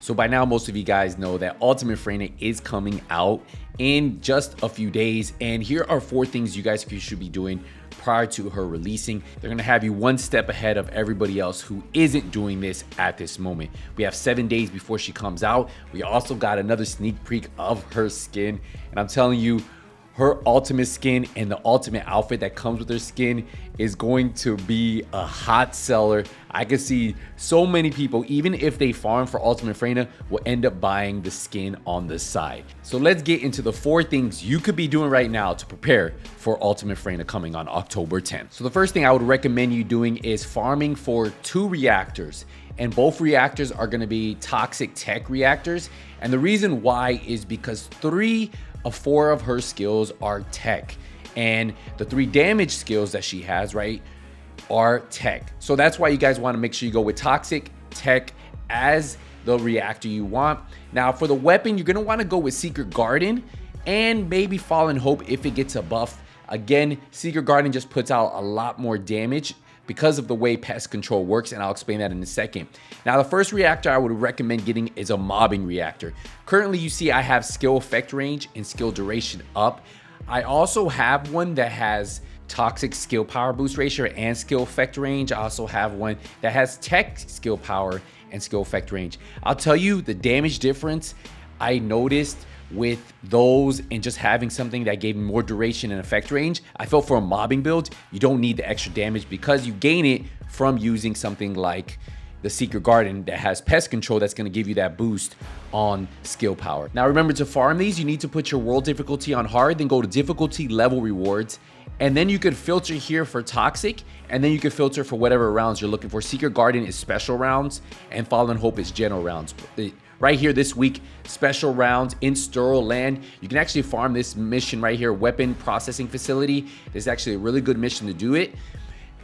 So by now, most of you guys know that Ultimate Freyna is coming out in just a few days. And here are 4 things you guys should be doing prior to her releasing. They're gonna have you one step ahead of everybody else who isn't doing this at this moment. We have 7 days before she comes out. We also got another sneak peek of her skin. And I'm telling you, her ultimate skin and the ultimate outfit that comes with her skin is going to be a hot seller. I can see so many people, even if they farm for Ultimate Freyna, will end up buying the skin on the side. So let's get into the 4 things you could be doing right now to prepare for Ultimate Freyna coming on October 10th. So the first thing I would recommend you doing is farming for 2 reactors. And both reactors are gonna be toxic tech reactors. And the reason why is because 3 of 4 of her skills are tech, and the 3 damage skills that she has, right, are tech. So that's why you guys want to make sure you go with toxic tech as the reactor you want. Now for the weapon, you're going to want to go with Secret Garden and maybe Fallen Hope if it gets a buff. Again, Secret Garden just puts out a lot more damage because of the way pest control works, and I'll explain that in a second. Now, the first reactor I would recommend getting is a mobbing reactor. Currently, you see I have skill effect range and skill duration up. I also have one that has toxic skill power boost ratio and skill effect range. I also have one that has tech skill power and skill effect range. I'll tell you the damage difference I noticed with those and just having something that gave me more duration and effect range. I felt for a mobbing build, you don't need the extra damage because you gain it from using something like the Secret Garden that has pest control that's going to give you that boost on skill power. Now remember, to farm these, you need to put your world difficulty on hard, then go to difficulty level rewards, and then you could filter here for toxic, and then you could filter for whatever rounds you're looking for. Secret Garden is special rounds and Fallen Hope is general rounds. Right here this week, special rounds in Sterile Land. You can actually farm this mission right here, Weapon Processing Facility. This is actually a really good mission to do it.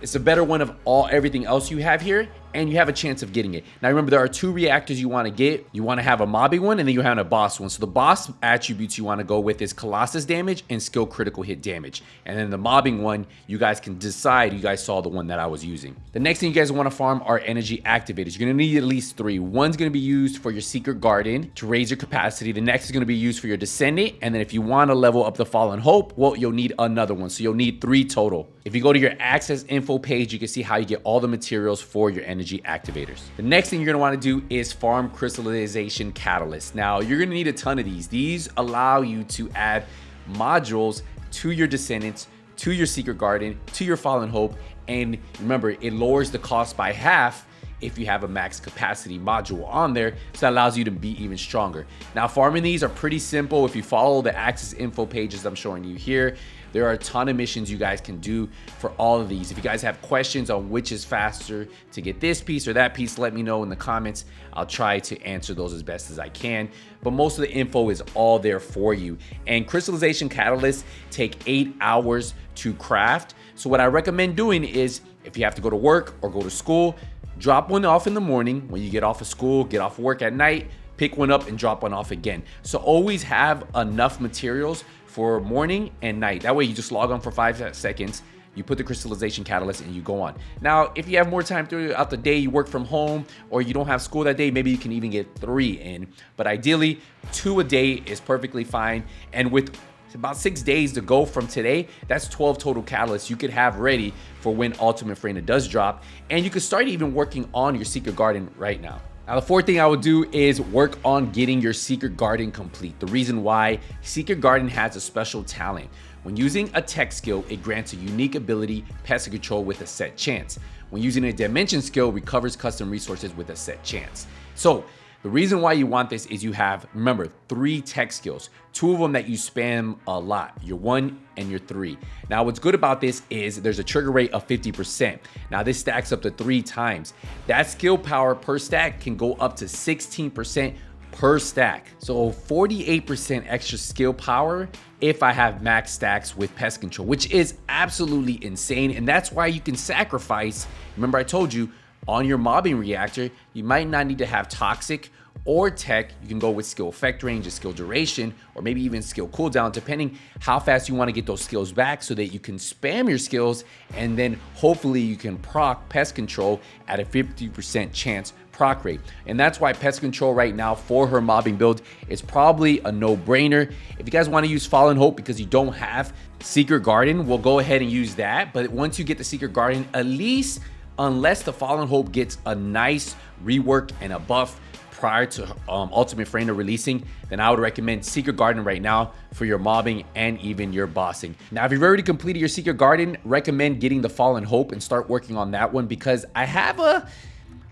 It's a better one of everything else you have here, and you have a chance of getting it. Now remember, there are 2 reactors you want to get. You want to have a mobbing one, and then you have a boss one. So the boss attributes you want to go with is Colossus damage and skill critical hit damage. And then the mobbing one, you guys can decide. You guys saw the one that I was using. The next thing you guys want to farm are energy activators. You're going to need at least 3. One's going to be used for your Secret Garden to raise your capacity. The next is going to be used for your Descendant. And then if you want to level up the Fallen Hope, well, you'll need another one. So you'll need 3 total. If you go to your access info page, you can see how you get all the materials for your energy activators. The next thing you're going to want to do is farm crystallization catalysts. Now you're going to need a ton of these. These allow you to add modules to your Descendants, to your Secret Garden, to your Fallen Hope, and remember, it lowers the cost by half if you have a max capacity module on there, so that allows you to be even stronger. Now farming these are pretty simple. If you follow the access info pages I'm showing you here, there are a ton of missions you guys can do for all of these. If you guys have questions on which is faster to get this piece or that piece, let me know in the comments. I'll try to answer those as best as I can. But most of the info is all there for you. And crystallization catalysts take 8 hours to craft. So what I recommend doing is, if you have to go to work or go to school, drop one off in the morning. When you get off of school, get off of work at night, pick one up and drop one off again. So always have enough materials for morning and night. That way you just log on for 5 seconds, you put the crystallization catalyst and you go on. Now, if you have more time throughout the day, you work from home or you don't have school that day, maybe you can even get 3 in. But ideally, 2 a day is perfectly fine. And with about 6 days to go from today, that's 12 total catalysts you could have ready for when Ultimate Freyna does drop. And you could start even working on your Secret Garden right now. Now, the 4th thing I would do is work on getting your Secret Garden complete. The reason why: Secret Garden has a special talent. When using a tech skill, it grants a unique ability, pest control with a set chance. When using a dimension skill, recovers custom resources with a set chance. So the reason why you want this is you have, remember, 3 tech skills, 2 of them that you spam a lot, your 1 and your 3. Now, what's good about this is there's a trigger rate of 50%. Now, this stacks up to 3 times. That skill power per stack can go up to 16% per stack. So 48% extra skill power if I have max stacks with pest control, which is absolutely insane. And that's why you can sacrifice, remember I told you, on your mobbing reactor, you might not need to have toxic or tech. You can go with skill effect range, or skill duration, or maybe even skill cooldown, depending how fast you want to get those skills back so that you can spam your skills, and then hopefully you can proc pest control at a 50% chance proc rate. And that's why pest control right now for her mobbing build is probably a no-brainer. If you guys want to use Fallen Hope because you don't have Secret Garden, we'll go ahead and use that. But once you get the Secret Garden, at least unless the Fallen Hope gets a nice rework and a buff prior to Ultimate Freyna releasing, then I would recommend Secret Garden right now for your mobbing and even your bossing. Now, if you've already completed your Secret Garden, recommend getting the Fallen Hope and start working on that one, because I have a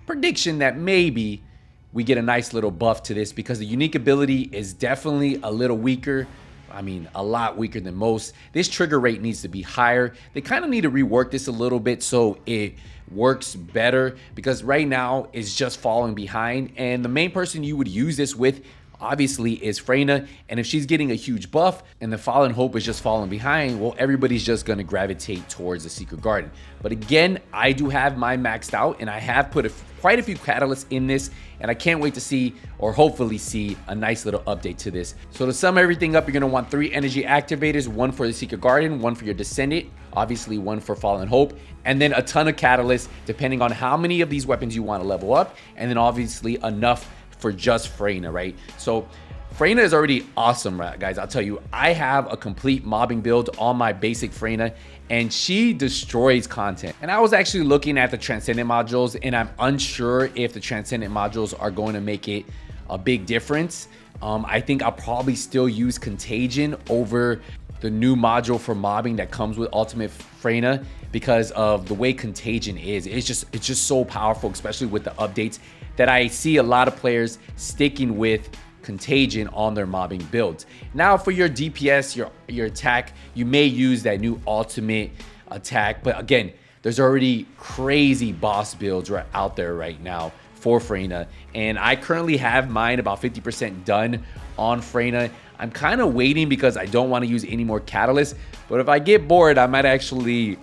prediction that maybe we get a nice little buff to this, because the unique ability is definitely a little weaker. I mean, a lot weaker than most. This trigger rate needs to be higher. They kind of need to rework this a little bit so it works better, because right now it's just falling behind. And the main person you would use this with obviously is Freyna, and if she's getting a huge buff and the Fallen Hope is just falling behind, well, everybody's just going to gravitate towards the Secret Garden. But again, I do have mine maxed out, and I have put quite a few catalysts in this, and I can't wait to see, or hopefully see, a nice little update to this. So to sum everything up, you're going to want 3 energy activators, 1 for the Secret Garden, 1 for your Descendant, obviously 1 for Fallen Hope, and then a ton of catalysts depending on how many of these weapons you want to level up, and then obviously enough for just Freyna, right? So Freyna is already awesome, right, guys. I'll tell you, I have a complete mobbing build on my basic Freyna, and she destroys content. And I was actually looking at the Transcendent modules, and I'm unsure if the Transcendent modules are going to make it a big difference. I think I'll probably still use Contagion over the new module for mobbing that comes with Ultimate Freyna, because of the way Contagion is. It's just so powerful, especially with the updates, that I see a lot of players sticking with Contagion on their mobbing builds. Now for your DPS, your attack, you may use that new ultimate attack, but again, there's already crazy boss builds out there right now for Freyna, and I currently have mine about 50% done on Freyna. I'm kind of waiting because I don't want to use any more catalysts, but if I get bored, I might actually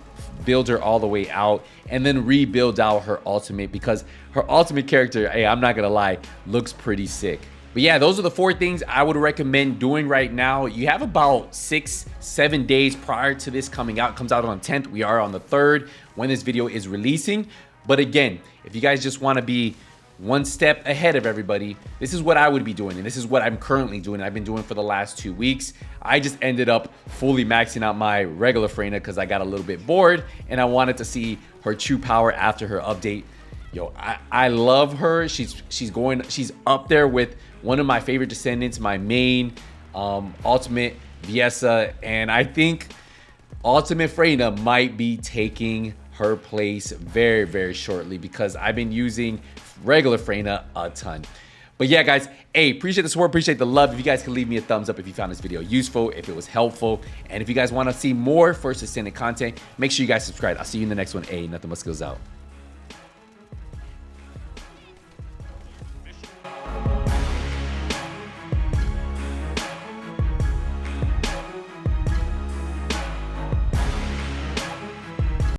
build her all the way out and then rebuild out her ultimate, because her ultimate character, hey, I'm not gonna lie, looks pretty sick. But yeah, those are the 4 things I would recommend doing right now. You have about 6-7 days prior to this coming out. It comes out on the 10th. We are on the 3rd when this video is releasing. But again, if you guys just want to be one step ahead of everybody, this is what I would be doing, and this is what I'm currently doing. I've been doing for the last 2 weeks. I just ended up fully maxing out my regular Freyna because I got a little bit bored and I wanted to see her true power after her update. Yo, I love her. She's up there with one of my favorite Descendants, my main ultimate Viessa, and I think Ultimate Freyna might be taking her place very, very shortly, because I've been using regular Freyna a ton. But yeah, guys, hey, appreciate the support, appreciate the love. If you guys can leave me a thumbs up if you found this video useful, if it was helpful, and if you guys want to see more First Descendant content, make sure you guys subscribe. I'll see you in the next one. Hey, NothingButSkillz out.